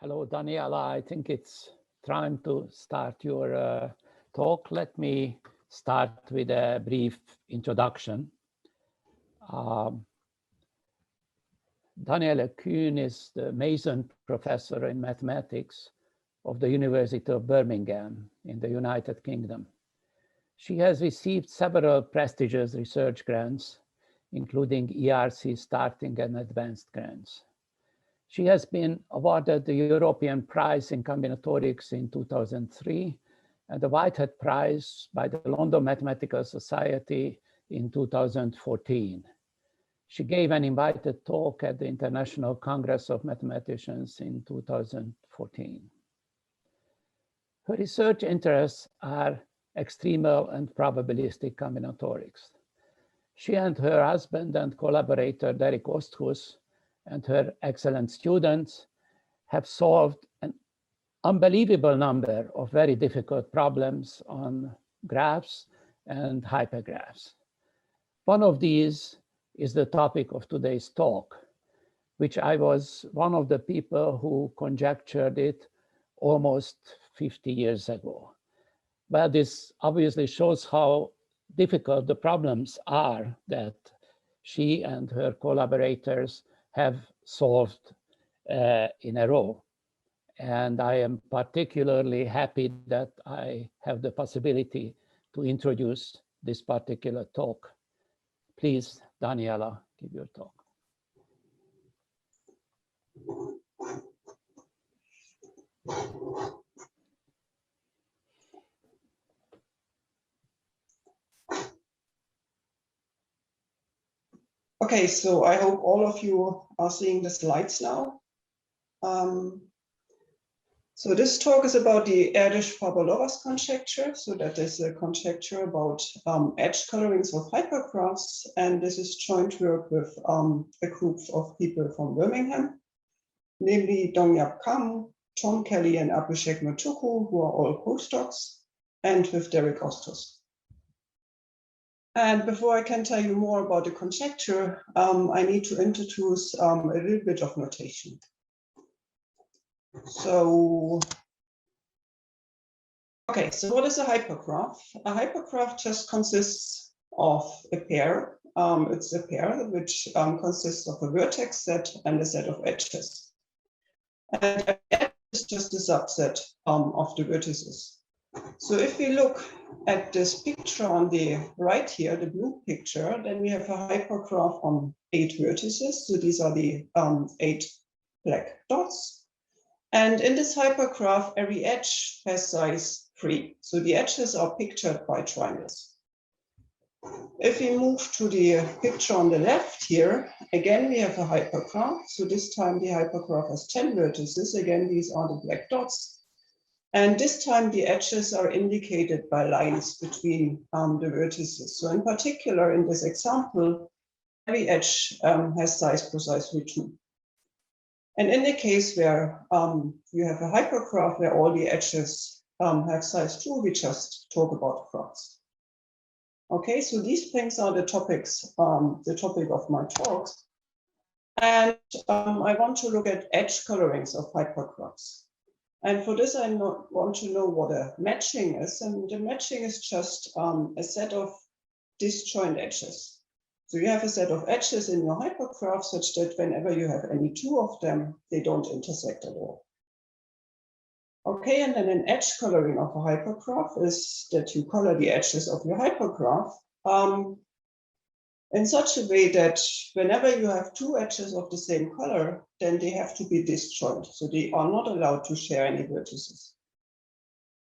Hello, Daniela. I think it's time to start your talk. Let me start with a brief introduction. Daniela Kühn is the Mason Professor in Mathematics of the University of Birmingham in the United Kingdom. She has received several prestigious research grants, including ERC starting and advanced grants. She has been awarded the European Prize in Combinatorics in 2003 and the Whitehead Prize by the London Mathematical Society in 2014. She gave an invited talk at the International Congress of Mathematicians in 2014. Her research interests are extremal and probabilistic combinatorics. She and her husband and collaborator, Derek Osthus, and her excellent students have solved an unbelievable number of very difficult problems on graphs and hypergraphs. One of these is the topic of today's talk, which I was one of the people who conjectured it almost 50 years ago. Well, this obviously shows how difficult the problems are that she and her collaborators have solved in a row. And I am particularly happy that I have the possibility to introduce this particular talk. Please, Daniela, give your talk. Okay, so I hope all of you are seeing the slides now. So this talk is about the Erdős-Faber-Lovász conjecture. So that is a conjecture about edge colorings of hypergraphs. And this is joint work with a group of people from Birmingham, namely Dong-Yap Kam, Tom Kelly, and Abhishek Matukku, who are all postdocs, and with Derek Osthus. And before I can tell you more about the conjecture, I need to introduce a little bit of notation. So, okay, so what is a hypergraph? A hypergraph just consists of a pair. It's a pair which consists of a vertex set and a set of edges. And every edge is just a subset of the vertices. So if we look at this picture on the right here, the blue picture, then we have a hypergraph on 8 vertices. So these are the 8 black dots. And in this hypergraph, every edge has size 3. So the edges are pictured by triangles. If we move to the picture on the left here, again, we have a hypergraph. So this time the hypergraph has 10 vertices. Again, these are the black dots. And this time the edges are indicated by lines between the vertices. So in particular, in this example, every edge has size precisely 2. And in the case where you have a hypergraph where all the edges have size 2, we just talk about graphs. Okay, so these things are the topics, the topic of my talks. And I want to look at edge colorings of hypergraphs. And for this, I want to know what a matching is. And the matching is just a set of disjoint edges. So you have a set of edges in your hypergraph such that whenever you have any 2 of them, they don't intersect at all. Okay, and then an edge coloring of a hypergraph is that you color the edges of your hypergraph in such a way that whenever you have 2 edges of the same color, then they have to be disjoint. So they are not allowed to share any vertices.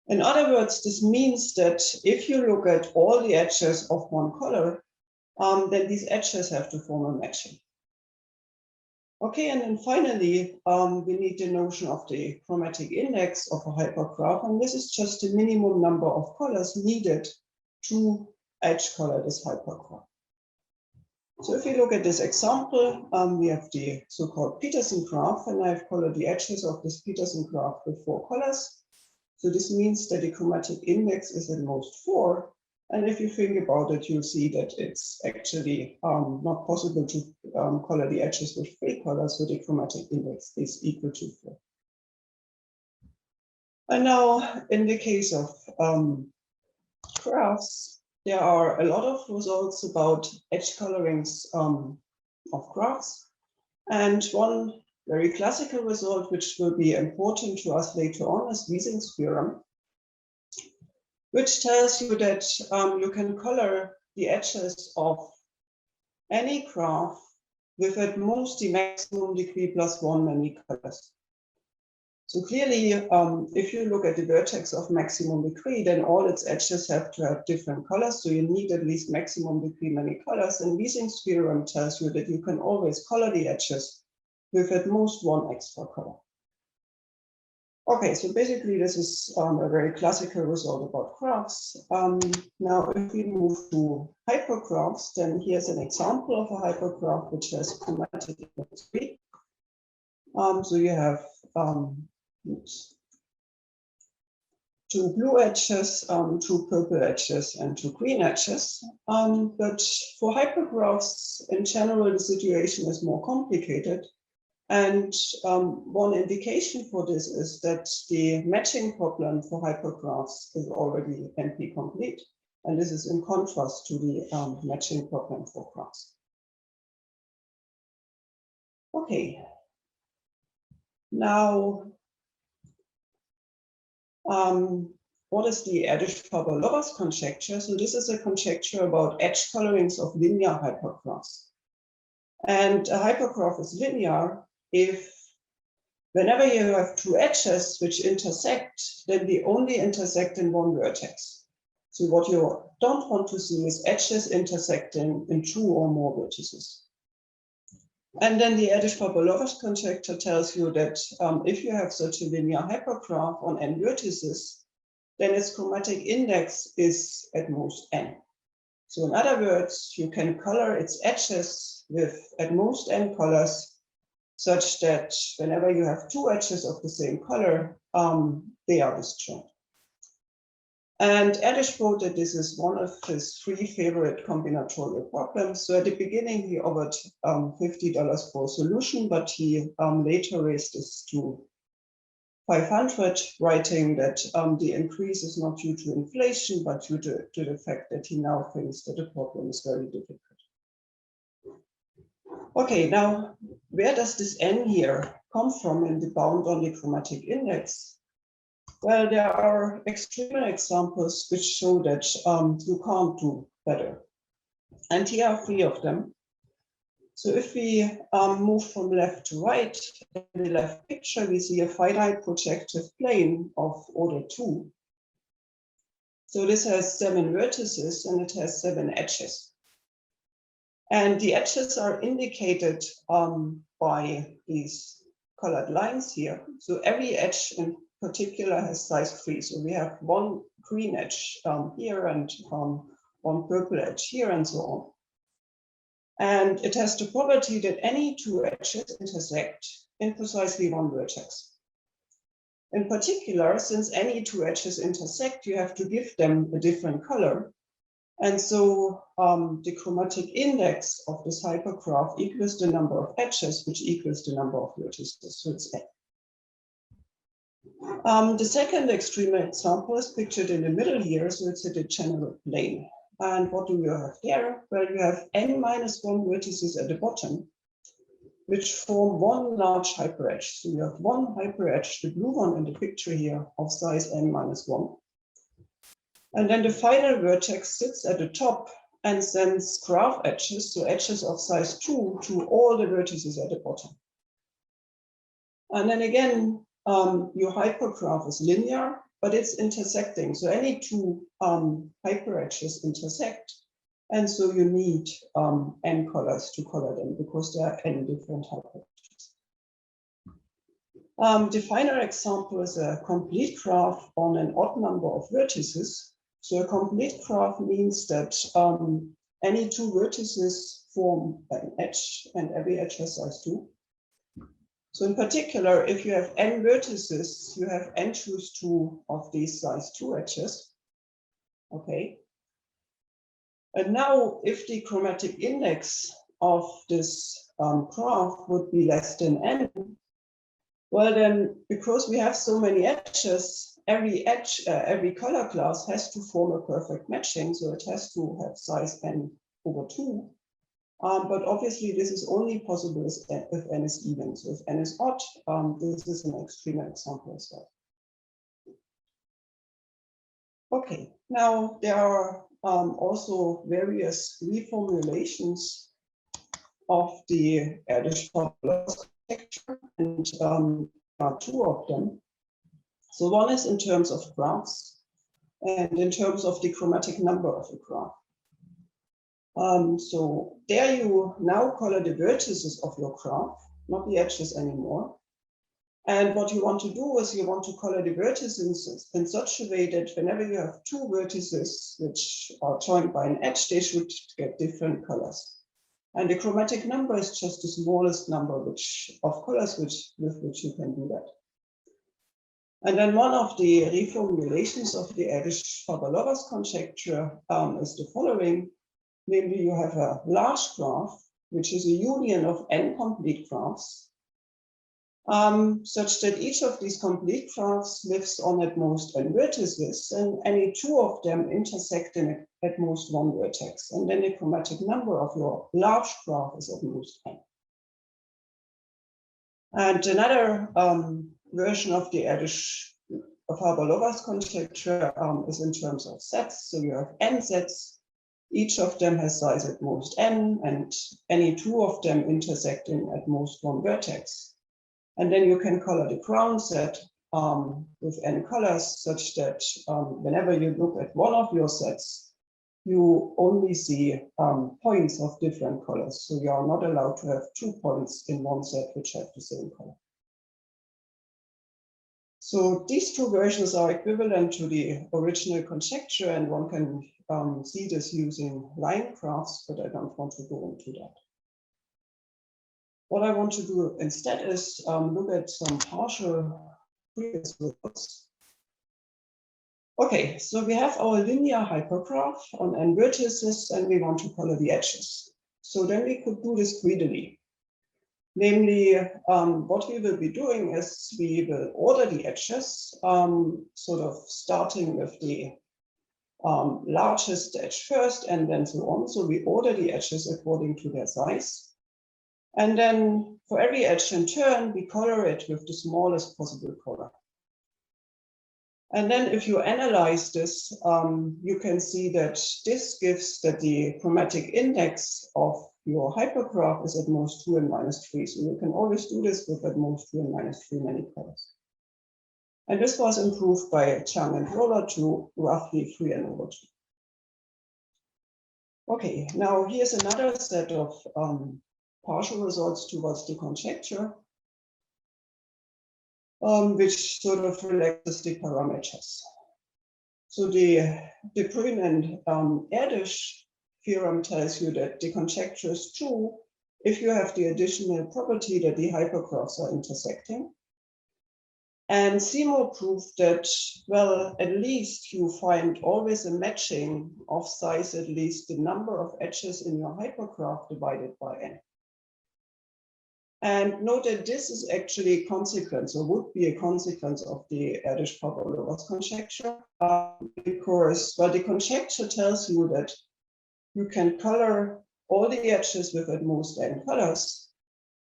In other words, this means that if you look at all the edges of one color, then these edges have to form a matching. Okay, and then finally, we need the notion of the chromatic index of a hypergraph. And this is just the minimum number of colors needed to edge color this hypergraph. So if you look at this example, we have the so-called Petersen graph, and I've colored the edges of this Petersen graph with 4 colors. So this means that the chromatic index is at most 4. And if you think about it, you'll see that it's actually not possible to color the edges with 3 colors, so the chromatic index is equal to 4. And now in the case of graphs, there are a lot of results about edge colorings of graphs. And one very classical result, which will be important to us later on, is Wiesing's theorem, which tells you that you can color the edges of any graph with at most the maximum degree plus 1 many colors. So clearly, if you look at the vertex of maximum degree, then all its edges have to have different colors. So you need at least maximum degree many colors. And Wiesing's theorem tells you that you can always color the edges with at most one extra color. Okay, so basically this is a very classical result about graphs. Now, if we move to hypergraphs, then here's an example of a hypergraph which has chromatic index. So you have two blue edges, two purple edges, and two green edges. But for hypergraphs, in general, the situation is more complicated. And one indication for this is that the matching problem for hypergraphs is already NP complete. And this is in contrast to the matching problem for graphs. Okay. Now, what is the Erdős-Faber-Lovász conjecture? So this is a conjecture about edge colorings of linear hypergraphs. And a hypergraph is linear if whenever you have two edges which intersect, then they only intersect in one vertex. So what you don't want to see is edges intersecting in two or more vertices. And then the Erdős-Faber-Lovász conjecture tells you that if you have such a linear hypergraph on n vertices, then its chromatic index is at most n. So in other words, you can color its edges with at most n colors, such that whenever you have two edges of the same color, they are disjoint. And Erdős wrote that this is one of his three favorite combinatorial problems. So at the beginning, he offered $50 for a solution, but he later raised this to 500, writing that the increase is not due to inflation, but due to the fact that he now thinks that the problem is very difficult. Okay, now, where does this n here come from in the bound on the chromatic index? Well, there are extreme examples which show that you can't do better. And here are three of them. So if we move from left to right, in the left picture, we see a finite projective plane of order 2. So this has 7 vertices and it has 7 edges. And the edges are indicated by these colored lines here. So every edge in particular has size 3. So we have one green edge here and one purple edge here and so on. And it has the property that any two edges intersect in precisely one vertex. In particular, since any two edges intersect, you have to give them a different color. And so the chromatic index of this hypergraph equals the number of edges, which equals the number of vertices. So it's n. The second extreme example is pictured in the middle here. So it's a degenerate plane. And what do you have there? Well, you have n-1 vertices at the bottom, which form one large hyperedge. So you have one hyperedge, the blue one in the picture here, of size n-1. And then the final vertex sits at the top and sends graph edges, so edges of size 2, to all the vertices at the bottom. And then again, your hypergraph is linear, but it's intersecting. So any two hyperedges intersect. And so you need n colors to color them because there are n different hyperedges. The final example is a complete graph on an odd number of vertices. So a complete graph means that any two vertices form an edge and every edge has size 2. So in particular, if you have n vertices, you have n choose 2 of these size 2 edges. Okay. And now if the chromatic index of this graph would be less than n, well then, because we have so many edges, every edge, every color class has to form a perfect matching, so it has to have size n/2. But obviously, this is only possible if n is even. So if n is odd, this is an extreme example as well. Okay, now there are also various reformulations of the Erdős-Faber-Lovász conjecture, and there are two of them. So one is in terms of graphs and in terms of the chromatic number of a graph. So there you now color the vertices of your graph, not the edges anymore. And what you want to do is you want to color the vertices in such a way that whenever you have two vertices which are joined by an edge, they should get different colors. And the chromatic number is just the smallest number of colors with which you can do that. And then one of the reformulations of the Erdős-Faber-Lovász conjecture is the following. Namely, you have a large graph, which is a union of n complete graphs, such that each of these complete graphs lives on at most n vertices, and any two of them intersect in at most one vertex. And then the chromatic number of your large graph is at most n. And another version of the Erdős-Faber-Lovász conjecture is in terms of sets. So you have n sets. Each of them has size at most n, and any two of them intersect in at most one vertex. And then you can color the ground set with n colors, such that whenever you look at one of your sets, you only see points of different colors. So you are not allowed to have 2 points in one set which have the same color. So these two versions are equivalent to the original conjecture, and one can see this using line graphs, but I don't want to go into that. What I want to do instead is look at some partial previous results. Okay, so we have our linear hypergraph on n vertices, and we want to color the edges. So then we could do this greedily. Namely, what we will be doing is we will order the edges, sort of starting with the largest edge first and then so on. So we order the edges according to their size. And then for every edge in turn, we color it with the smallest possible color. And then if you analyze this, you can see that this gives that the chromatic index of your hypergraph is at most 2 and -3. So you can always do this with at most 2 and -3 many colors. And this was improved by Chang and Roller to roughly 3n/2. Okay, now here's another set of partial results towards the conjecture, which sort of relaxes the parameters. So the Kühn and Erdős theorem tells you that the conjecture is true if you have the additional property that the hypergraphs are intersecting. And Seymour proved that, well, at least you find always a matching of size, at least the number of edges in your hypergraph divided by n. And note that this is actually a consequence, or would be a consequence of the Erdős-Faber-Lovász conjecture, because, well, the conjecture tells you that you can color all the edges with at most n colors.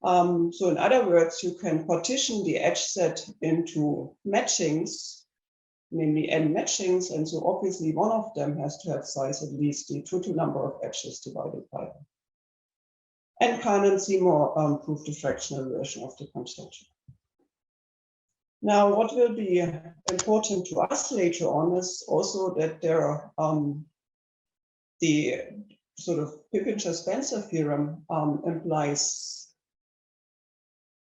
So in other words, you can partition the edge set into matchings, namely n matchings, and so obviously one of them has to have size at least the total number of edges divided by n. And Kühn and Seymour proved the fractional version of the conjecture. Now, what will be important to us later on is also that there are the sort of Pippinger-Spencer theorem implies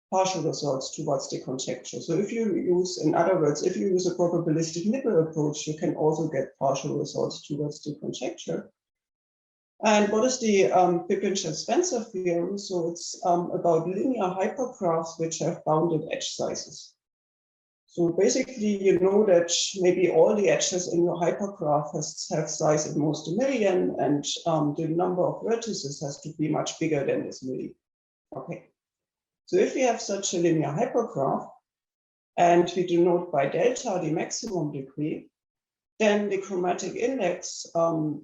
partial results towards the conjecture. So if you use, in other words, if you use a probabilistic nibble approach, you can also get partial results towards the conjecture. And what is the Pippinger-Spencer theorem? So it's about linear hypergraphs which have bounded edge sizes. So basically, you know that maybe all the edges in your hypergraph have size at most 1 million, and the number of vertices has to be much bigger than this million. Okay. So if we have such a linear hypergraph, and we denote by delta the maximum degree, then the chromatic index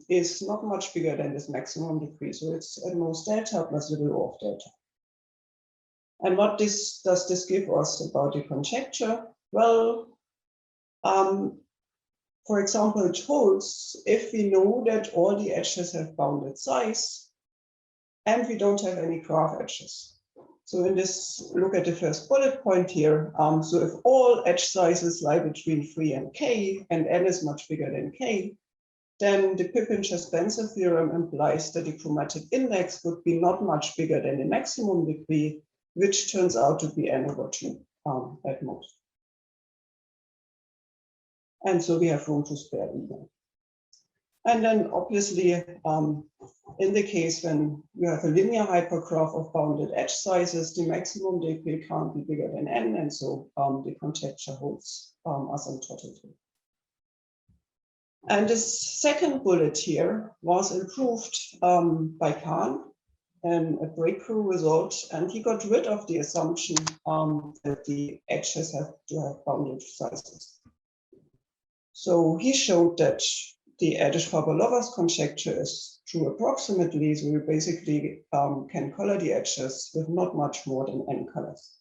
is not much bigger than this maximum degree. So it's at most delta plus little o of delta. And what does this give us about the conjecture? Well, for example, it holds if we know that all the edges have bounded size and we don't have any graph edges. So in this, look at the first bullet point here. So if all edge sizes lie between 3 and k, and n is much bigger than k, then the Pipin-Spencer theorem implies that the chromatic index would be not much bigger than the maximum degree, which turns out to be n over 2 at most. And so we have room to spare even. And then obviously, in the case when you have a linear hypergraph of bounded edge sizes, the maximum degree can't be bigger than n, and so the conjecture holds asymptotically. And this second bullet here was improved by Kühn, a breakthrough result, and he got rid of the assumption that the edges have to have bounded sizes. So he showed that the Erdős-Faber-Lovász conjecture is true approximately, so you basically can color the edges with not much more than n colors.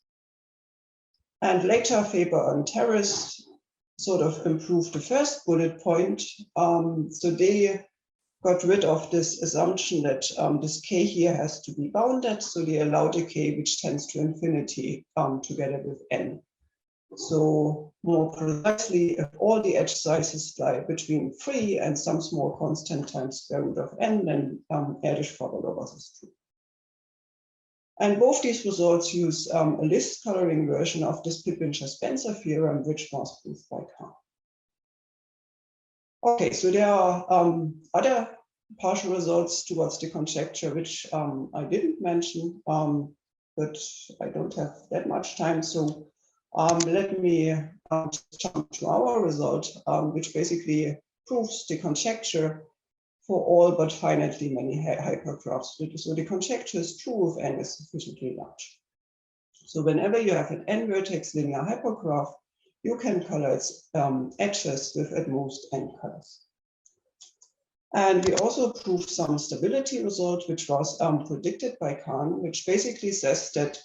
And later, Faber and Terrace sort of improved the first bullet point. So they got rid of this assumption that this k here has to be bounded, so they allowed a k which tends to infinity together with n. So more precisely, if all the edge sizes lie between 3 and some small constant times square root of n, then Erdős-Faber-Lovász is true. And both these results use a list coloring version of this Pipin-Spencer theorem, which was proved by Kühn. Okay, so there are other partial results towards the conjecture, which I didn't mention, but I don't have that much time. So let me jump to our result, which basically proves the conjecture for all but finitely many hypergraphs. So the conjecture is true if n is sufficiently large. So whenever you have an n-vertex linear hypergraph, you can color its edges with at most n colors. And we also proved some stability result, which was predicted by Kühn, which basically says that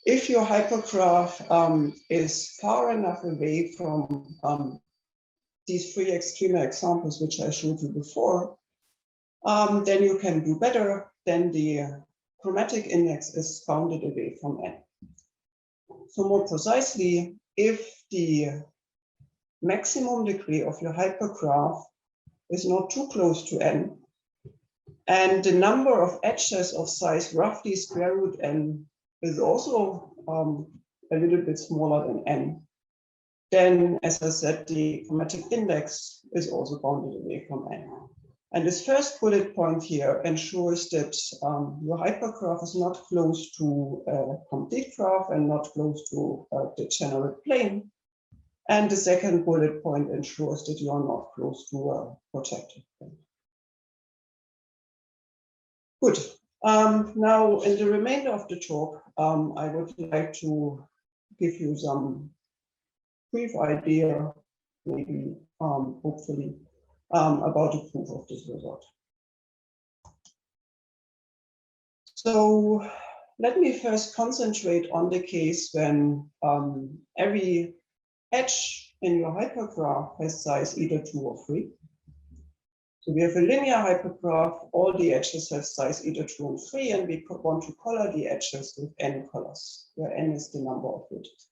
if your hypergraph is far enough away from these 3 extreme examples, which I showed you before, then you can do better than the chromatic index is bounded away from n. So more precisely, if the maximum degree of your hypergraph is not too close to n, and the number of edges of size roughly square root n is also a little bit smaller than n, then, as I said, the chromatic index is also bounded away from n. And this first bullet point here ensures that your hypergraph is not close to a complete graph and not close to a degenerate plane. And the second bullet point ensures that you are not close to a projective plane. Good. Now, in the remainder of the talk, I would like to give you some brief idea, maybe, hopefully, about the proof of this result. So let me first concentrate on the case when every edge in your hypergraph has size either 2 or 3. So we have a linear hypergraph, all the edges have size either 2 and 3, and we want to color the edges with n colors, where n is the number of vertices.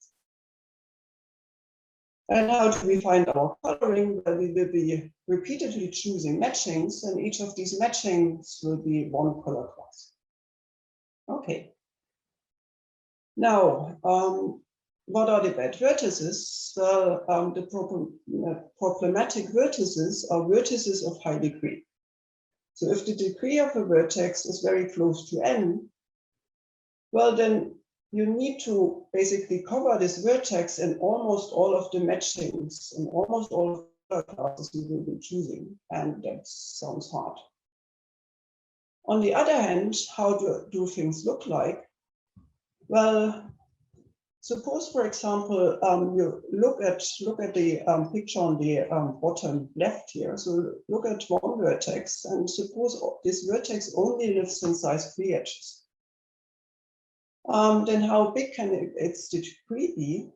And how do we find our coloring? Well, we will be repeatedly choosing matchings, and each of these matchings will be one color class. Okay. Now, what are the bad vertices? Well, the problematic vertices are vertices of high degree. So if the degree of a vertex is very close to n, well, then you need to basically cover this vertex in almost all of the matchings, in almost all of the classes you will be choosing, and that sounds hard. On the other hand, how do things look like? Well, Suppose, for example, you look at the picture on the bottom left here. So look at one vertex, and suppose this vertex only lives in size 3 edges. Then how big can its degree be?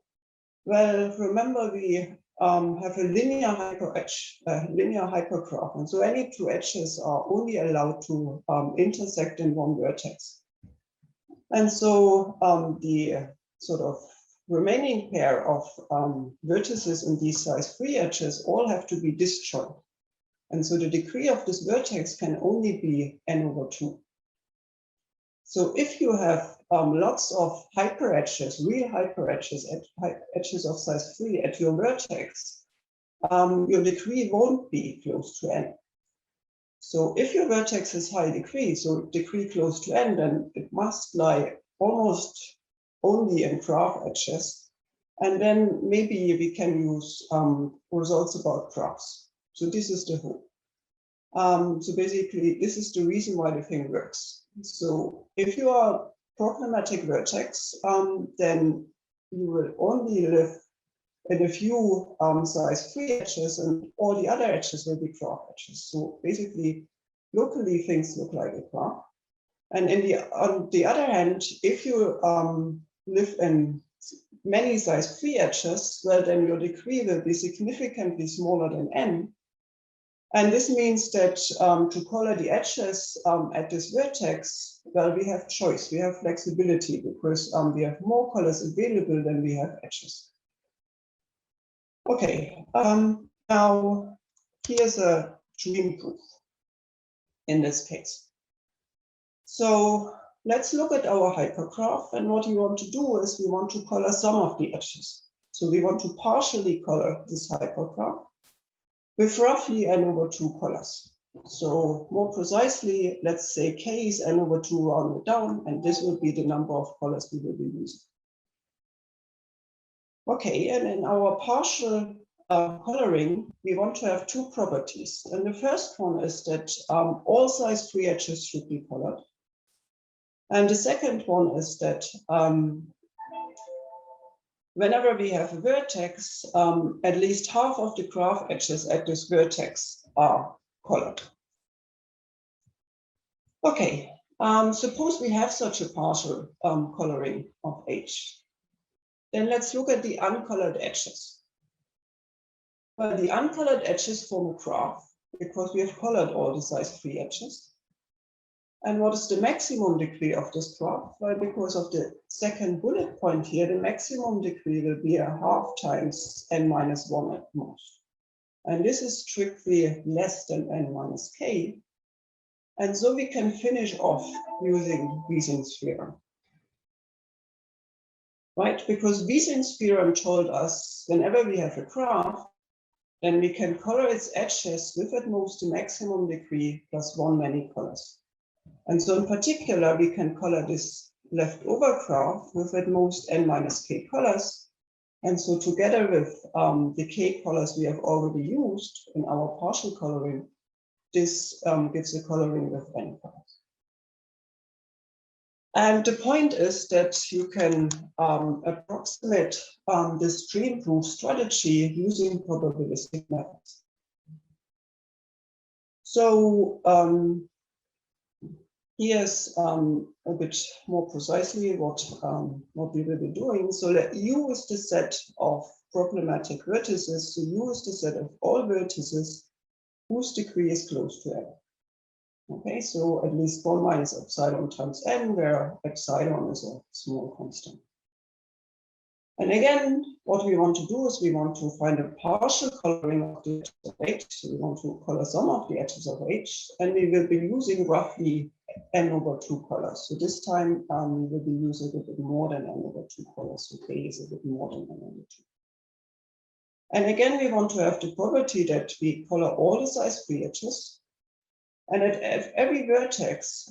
Well, remember we have a linear hypergraph, and so any two edges are only allowed to intersect in one vertex. And so the sort of remaining pair of vertices in these size 3 edges all have to be disjoint. And so the degree of this vertex can only be n/2. So if you have lots of hyperedges, real hyperedges, edges of size 3 at your vertex, your degree won't be close to n. So if your vertex is high degree, so degree close to n, then it must lie almost only in graph edges. And then maybe we can use results about graphs. So this is the hope. So basically, this is the reason why the thing works. So if you are problematic vertex, then you will only live in a few size 3 edges, and all the other edges will be graph edges. So basically, locally things look like a graph. And on the other hand, if you live in many size 3 edges, well, then your degree will be significantly smaller than n. And this means that to color the edges at this vertex, well, we have choice, we have flexibility, because we have more colors available than we have edges. Okay, now here's a dream proof in this case. So let's look at our hypergraph, and what we want to do is we want to color some of the edges. So we want to partially color this hypergraph with roughly n/2 colors. So more precisely, let's say k is n/2 rounded down, and this will be the number of colors we will be using. Okay, and in our partial coloring, we want to have two properties. And the first one is that all size 3 edges should be colored. And the second one is that whenever we have a vertex, at least half of the graph edges at this vertex are colored. Okay, suppose we have such a partial coloring of H. Then let's look at the uncolored edges. Well, the uncolored edges form a graph because we have colored all the size 3 edges. And what is the maximum degree of this graph? Well, because of the second bullet point here, the maximum degree will be a half times n-1 at most. And this is strictly less than n-k. And so we can finish off using Wiesen's theorem. Right? Because Wiesen's theorem told us whenever we have a graph, then we can color its edges with at most the maximum degree plus 1 many colors. And so in particular, we can color this leftover graph with at most n-k colors. And so together with the k colors we have already used in our partial coloring, this gives a coloring with n colors. And the point is that you can approximate this dream proof strategy using probabilistic methods. So here's a bit more precisely what we will be doing. So let U is the set of problematic vertices. So U is the set of all vertices whose degree is close to n. Okay, so at least 1 minus epsilon times n, where epsilon is a small constant. And again, what we want to do is we want to find a partial coloring of the edges of H. So we want to color some of the edges of H, and we will be using roughly n/2 colors. So this time we will be using a bit more than n/2 colors. So k is a bit more than n/2. And again, we want to have the property that we color all the size 3 edges. And at every vertex,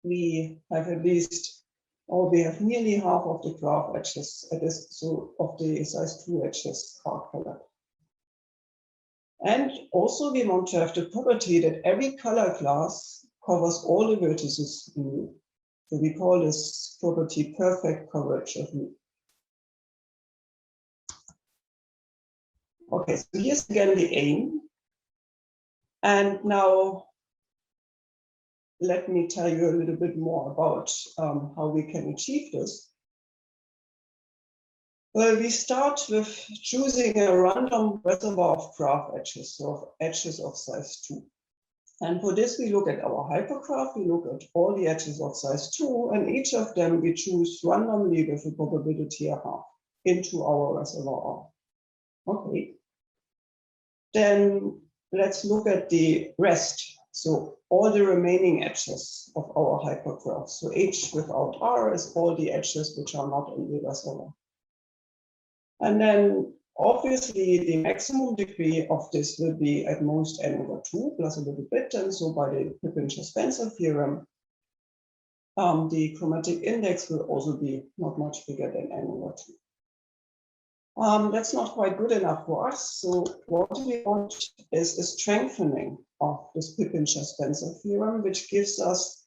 we have at least, or we have nearly half of the graph edges, so of the size 2 edges are colored. And also we want to have the property that every color class covers all the vertices in U. So we call this property perfect coverage of U. Okay, so here's again the aim. And now let me tell you a little bit more about how we can achieve this. Well, we start with choosing a random reservoir of graph edges, so edges of size 2. And for this, we look at our hypergraph, we look at all the edges of size 2, and each of them we choose randomly with a probability of half into our reservoir. Okay. Then let's look at the rest. So all the remaining edges of our hypergraph. So H without R is all the edges which are not in the reservoir. And then obviously the maximum degree of this will be at most n/2 plus a little bit. And so by the Pipin-Spencer theorem, the chromatic index will also be not much bigger than n/2. That's not quite good enough for us. So what we want is a strengthening of this Pipin-Spencer theorem, which gives us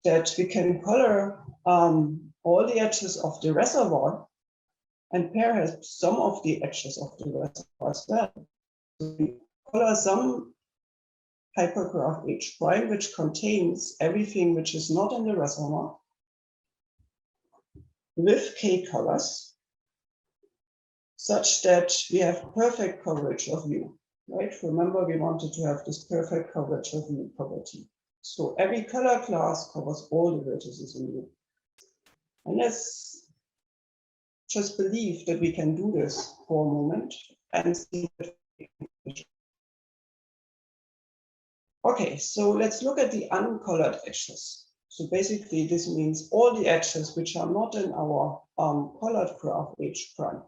that we can color all the edges of the reservoir and perhaps some of the edges of the reservoir as well. So we color some hypergraph H prime, which contains everything which is not in the reservoir with K colors, such that we have perfect coverage of U, right? Remember, we wanted to have this perfect coverage of U property. So every color class covers all the vertices in U. And let's just believe that we can do this for a moment and see that. Okay, so let's look at the uncolored edges. So basically, this means all the edges which are not in our colored graph H prime.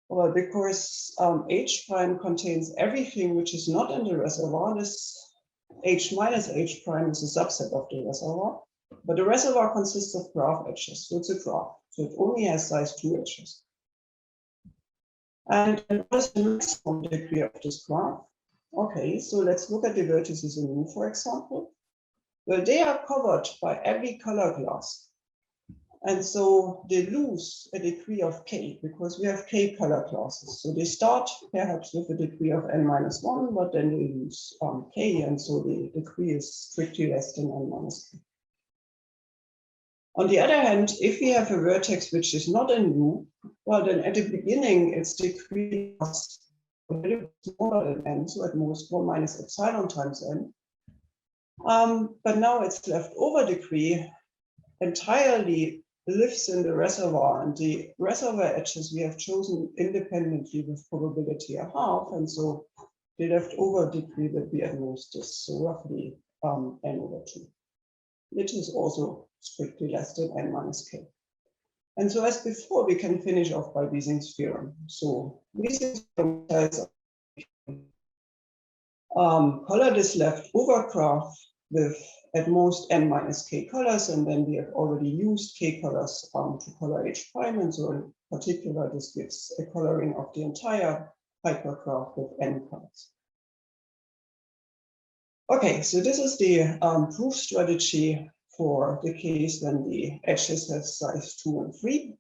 Well, because H prime contains everything which is not in the reservoir, this H minus H prime is a subset of the reservoir, but the reservoir consists of graph edges, so it's a graph, so it only has size 2 edges. And what is the maximum degree of this graph? Okay, so let's look at the vertices in U, for example. Well, they are covered by every color class. And so they lose a degree of K because we have K color classes. So they start perhaps with a degree of n-1, but then they lose K. And so the degree is strictly less than n-K. On the other hand, if we have a vertex which is not in U, well, then at the beginning, its degree is a little bit smaller than n, so at most 1 minus epsilon times n. But now its leftover degree entirely lives in the reservoir, and the reservoir edges we have chosen independently with probability a half, and so the leftover degree will be at most this, so roughly n/2, which is also strictly less than n minus k. And so as before, we can finish off by Wiesen's theorem. So Wiesen's theorem tells us color this leftover graph with at most n minus k colors, and then we have already used k colors to color H prime, and so in particular this gives a coloring of the entire hypergraph with n colors. Okay, so this is the proof strategy for the case when the edges have size 2 and 3.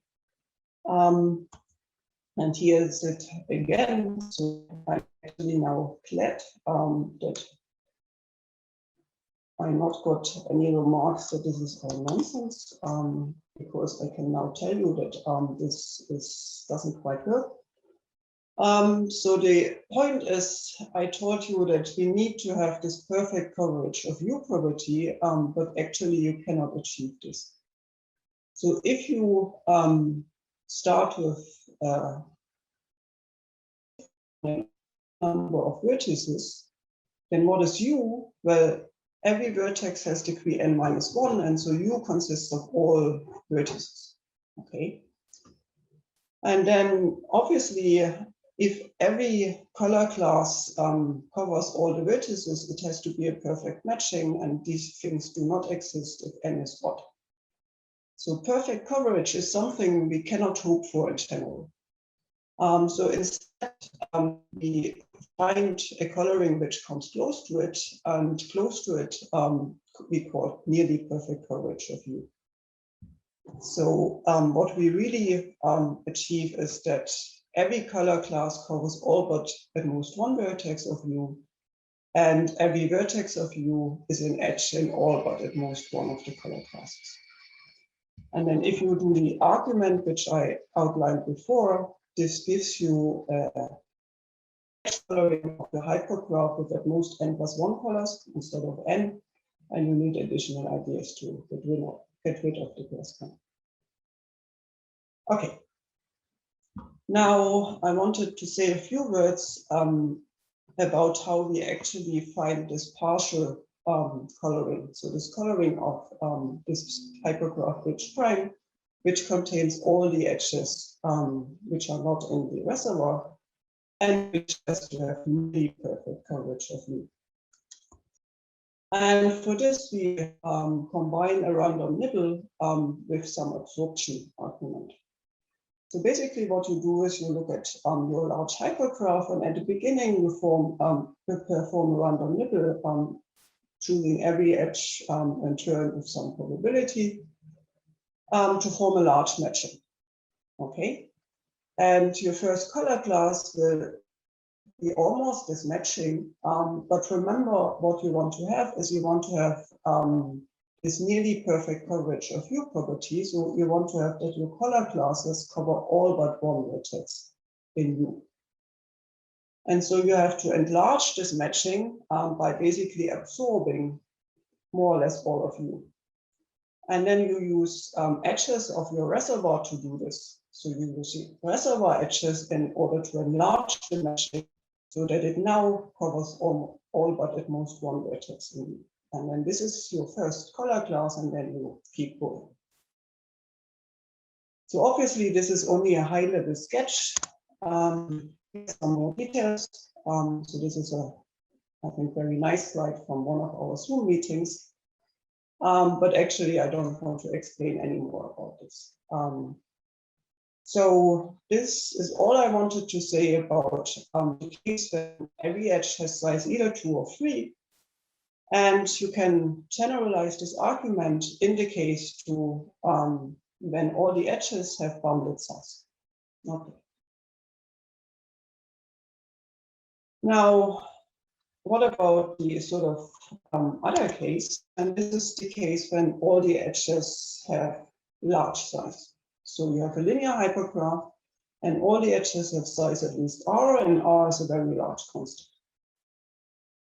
And here is it again. So I'm actually now glad that I not got any remarks that this is all nonsense, because I can now tell you that this doesn't quite work. So the point is, I told you that we need to have this perfect coverage of U property, but actually you cannot achieve this. So if you start with a number of vertices, then what is U? Well, every vertex has degree n-1, and so U consists of all vertices. Okay. And then obviously, if every color class covers all the vertices, it has to be a perfect matching, and these things do not exist if n is odd. So perfect coverage is something we cannot hope for in general. So instead, we find a coloring which comes close to it, and close to it we call nearly perfect coverage of U. So what we really achieve is that every color class covers all but at most one vertex of U, and every vertex of U is an edge in all but at most one of the color classes. And then if you do the argument which I outlined before, this gives you coloring of the hypergraph with at most n plus 1 colors instead of n, and you need additional ideas to get rid of the class count. Okay. Now I wanted to say a few words about how we actually find this partial coloring. So this coloring of this hypergraph H prime, which contains all the edges which are not in the reservoir, and which has to have nearly perfect coverage of U. And for this, we combine a random nibble with some absorption argument. So basically what you do is you look at your large hypergraph, and at the beginning you perform a random nibble, choosing every edge and turn with some probability to form a large matching. Okay, and your first color class will be almost this matching, but remember what you want to have is you want to have this nearly perfect coverage of U property. So you want to have that your color classes cover all but one vertex in U. And so you have to enlarge this matching by basically absorbing more or less all of U. And then you use edges of your reservoir to do this. So you use reservoir edges in order to enlarge the matching so that it now covers all but at most one vertex in U. And then this is your first color class, and then you keep going. So obviously this is only a high-level sketch. Some more details. So this is a, I think, very nice slide from one of our Zoom meetings. But actually, I don't want to explain any more about this. So this is all I wanted to say about the case when every edge has size either 2 or 3. And you can generalize this argument in the case to when all the edges have bounded size. Okay. Now, what about the sort of other case? And this is the case when all the edges have large size. So you have a linear hypergraph, and all the edges have size at least r, and r is a very large constant.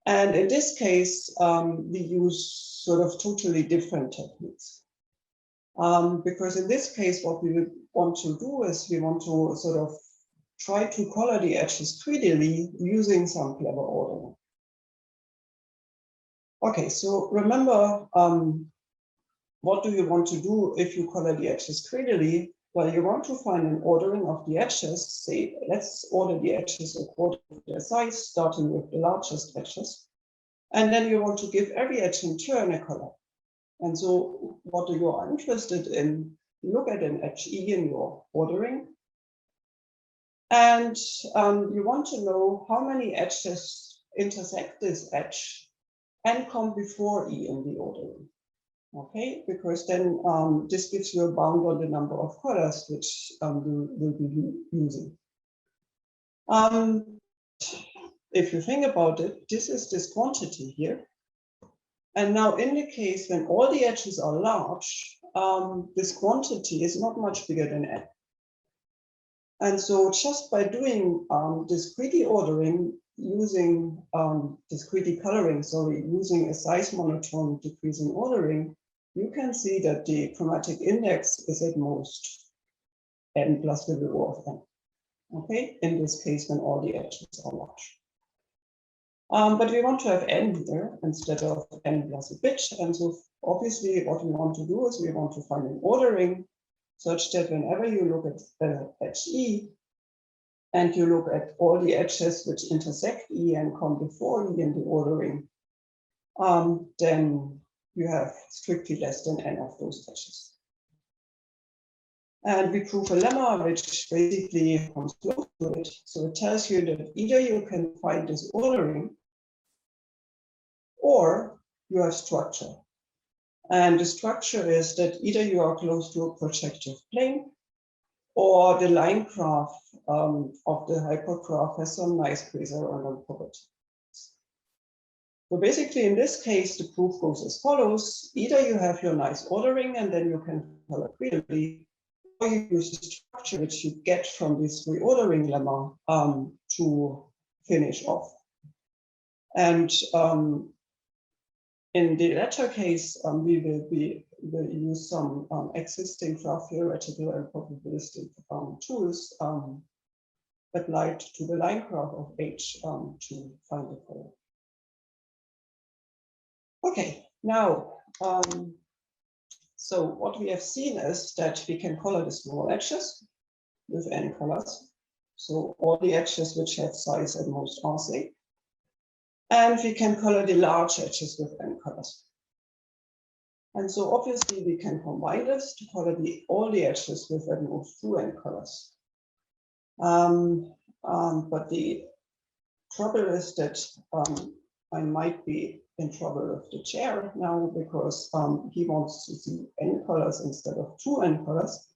And in this case, we use sort of totally different techniques. Because in this case, what we want to do is we want to sort of try to color the edges greedily using some clever ordering. Okay, so remember, what do you want to do if you color the edges greedily? Well, you want to find an ordering of the edges. Say, let's order the edges according to their size, starting with the largest edges. And then you want to give every edge in turn a color. And so what you are interested in, look at an edge E in your ordering. And you want to know how many edges intersect this edge and come before E in the ordering. Okay, because then this gives you a bound on the number of colors which you will be using. If you think about it, this is this quantity here. And now in the case when all the edges are large, this quantity is not much bigger than n. And so just by doing this greedy ordering, using this greedy coloring, using a size monotone decreasing ordering, you can see that the chromatic index is at most n plus the rho of n. Okay, in this case, when all the edges are large. But we want to have n here instead of n plus a bit. And so obviously what we want to do is we want to find an ordering such that whenever you look at edge E and you look at all the edges which intersect E and come before E in the ordering, then you have strictly less than n of those edges. And we prove a lemma which basically comes close to it. So it tells you that either you can find this ordering or you have structure. And the structure is that either you are close to a projective plane, or the line graph of the hypergraph has some nice quasi-random property. So basically, in this case, the proof goes as follows. Either you have your nice ordering, and then you can color clearly, or you use the structure which you get from this reordering lemma to finish off. And in the latter case, we will use some existing graph theoretical and probabilistic tools applied to the line graph of H to find the color. Okay, now, so what we have seen is that we can color the small edges with n colors. So all the edges which have size at most RC. And we can color the large edges with n colors. And so obviously we can combine this to color all the edges with at most 2n colors. But the trouble is that I might be in trouble with the chair now, because he wants to see n colors instead of 2n colors.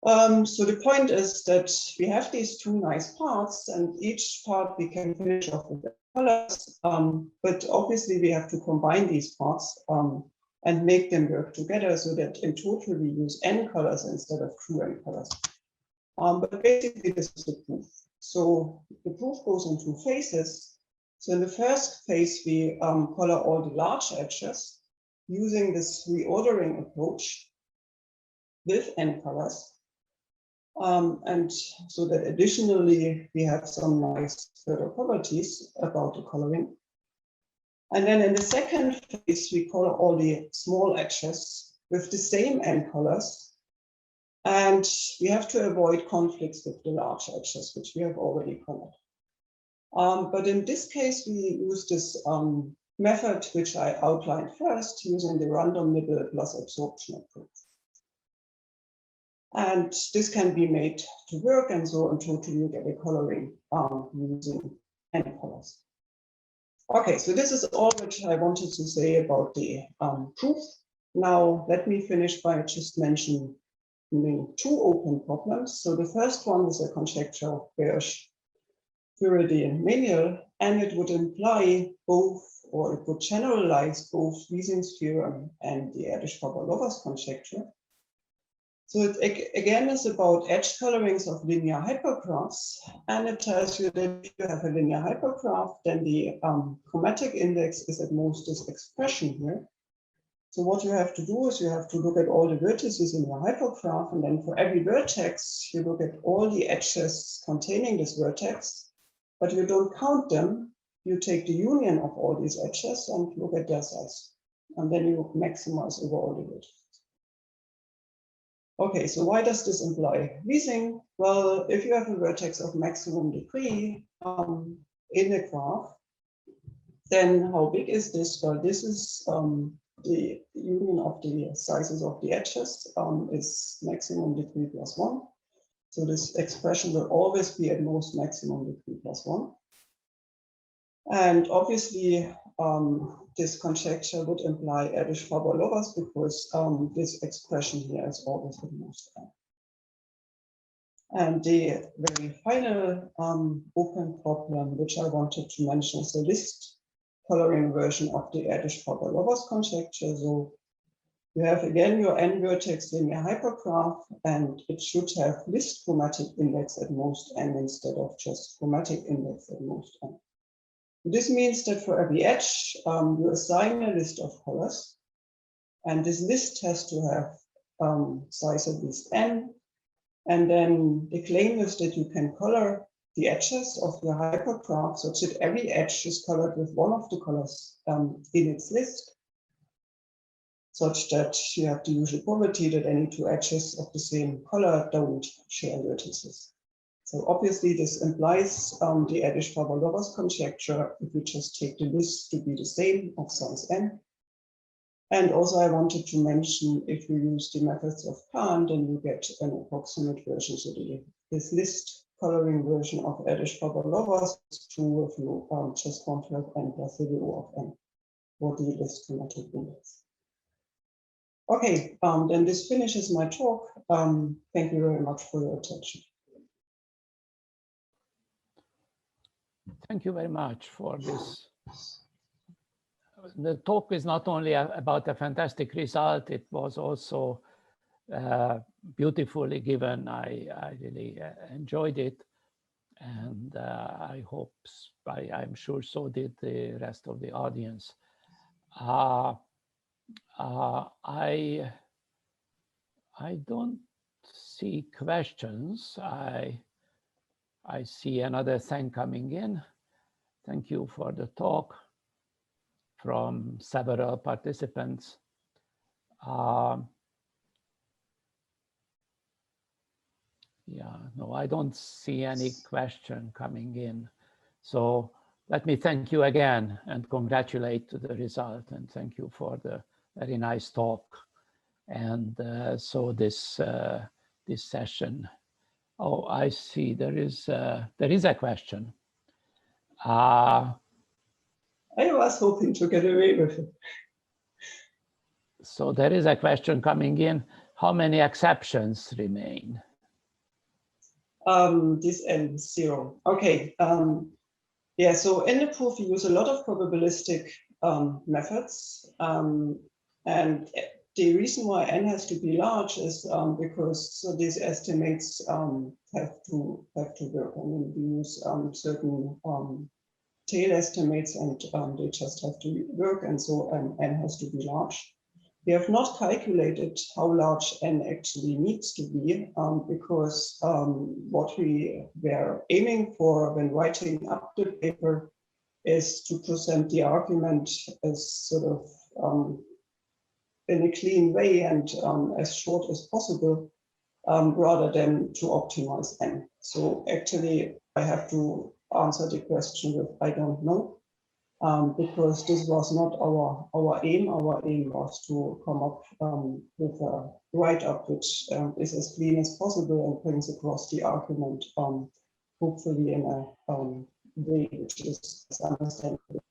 So the point is that we have these two nice parts, and each part we can finish off with colors, but obviously we have to combine these parts and make them work together, so that in total we use n colors instead of 2n colors. But basically this is the proof. So the proof goes in two phases. So in the first phase we color all the large edges using this reordering approach with n colors. And so that additionally we have some nice further properties about the coloring. And then in the second phase, we color all the small edges with the same n colors. And we have to avoid conflicts with the large edges, which we have already colored. But in this case, we use this method, which I outlined first, using the random nibble plus absorption approach. And this can be made to work, and so in total you get a coloring using n colors. Okay, so this is all which I wanted to say about the proof. Now let me finish by just mentioning two open problems. So the first one is a conjecture of Birch, Faraday, and Manuel, and it would imply both, or it would generalize both Ising's theorem and the Erdős-Faber-Lovász conjecture. So it again is about edge colorings of linear hypergraphs, and it tells you that if you have a linear hypergraph, then the chromatic index is at most this expression here. So what you have to do is you have to look at all the vertices in your hypergraph, and then for every vertex, you look at all the edges containing this vertex, but you don't count them. You take the union of all these edges and look at their size, and then you maximize over all the vertices. Okay, so why does this imply Ising? Well, if you have a vertex of maximum degree in a graph, then how big is this? Well, this is the union of the sizes of the edges is maximum degree plus 1. So this expression will always be at most maximum degree plus 1. And obviously, this conjecture would imply Erdős-Faber-Lovász, because this expression here is always at most n. And the very final open problem, which I wanted to mention, is the list coloring version of the Erdős-Faber-Lovász conjecture. So you have again your n vertex linear hypergraph, and it should have list chromatic index at most n instead of just chromatic index at most n. This means that for every edge, you assign a list of colors, and this list has to have size at least n. And then the claim is that you can color the edges of your hypergraph such that every edge is colored with one of the colors in its list, such that you have the usual property that any two edges of the same color don't share vertices. So obviously this implies the Erdős-Faber-Lovász conjecture if we just take the list to be the same of size n. And also I wanted to mention, if you use the methods of Kühn, then you get an approximate version. So this list coloring version of Erdős-Faber-Lovász is true if you just want to have n plus the O of n for the list chromatic index. Okay, then this finishes my talk. Thank you very much for your attention. Thank you very much for this. The talk is not only about a fantastic result, it was also beautifully given. I really enjoyed it, and I hope, I'm sure so did the rest of the audience. I don't see questions. I see another thing coming in. Thank you for the talk from several participants. Yeah, no, I don't see any question coming in. So let me thank you again and congratulate to the result, and thank you for the very nice talk. And so this this session. Oh, I see. There is a question. I was hoping to get away with it. So there is a question coming in. How many exceptions remain? This ends 0. Okay. Yeah. So in the proof, we use a lot of probabilistic methods, and the reason why n has to be large is because these estimates have to work. I mean, we use certain tail estimates, and they just have to work, and so n has to be large. We have not calculated how large n actually needs to be, because what we were aiming for when writing up the paper is to present the argument as sort of in a clean way and as short as possible, rather than to optimize n. So actually, I have to answer the question with I don't know, because this was not our aim. Our aim was to come up with a write-up which is as clean as possible and brings across the argument, hopefully in a way which is understandable